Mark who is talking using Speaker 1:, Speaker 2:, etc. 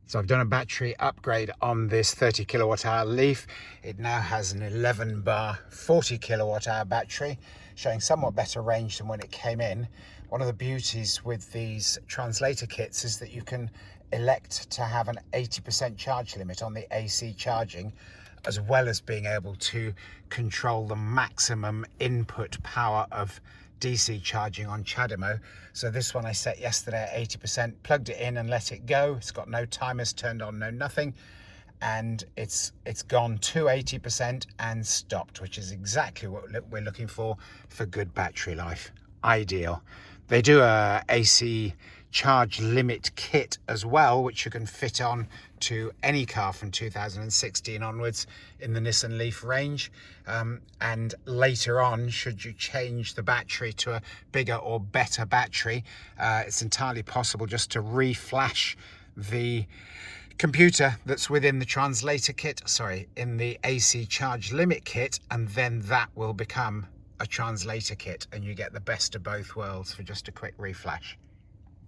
Speaker 1: So I've done a battery upgrade on this 30 kilowatt hour Leaf. It now has an 11 bar 40 kilowatt hour battery, showing somewhat better range than when it came in. One of the beauties with these translator kits is that you can elect to have an 80% charge limit on the AC charging, as well as being able to control the maximum input power of DC charging on CHAdeMO. So this one I set yesterday at 80%, plugged it in and let it go. It's got no timers turned on, no nothing. And it's gone to 80% and stopped, which is exactly what we're looking for good battery life. Ideal. They do a AC charge limit kit as well, which you can fit on to any car from 2016 onwards in the Nissan Leaf range. And later on, should you change the battery to a bigger or better battery, it's entirely possible just to reflash the computer that's within the translator kit, in the AC charge limit kit, and then that will become a translator kit and you get the best of both worlds for just a quick reflash.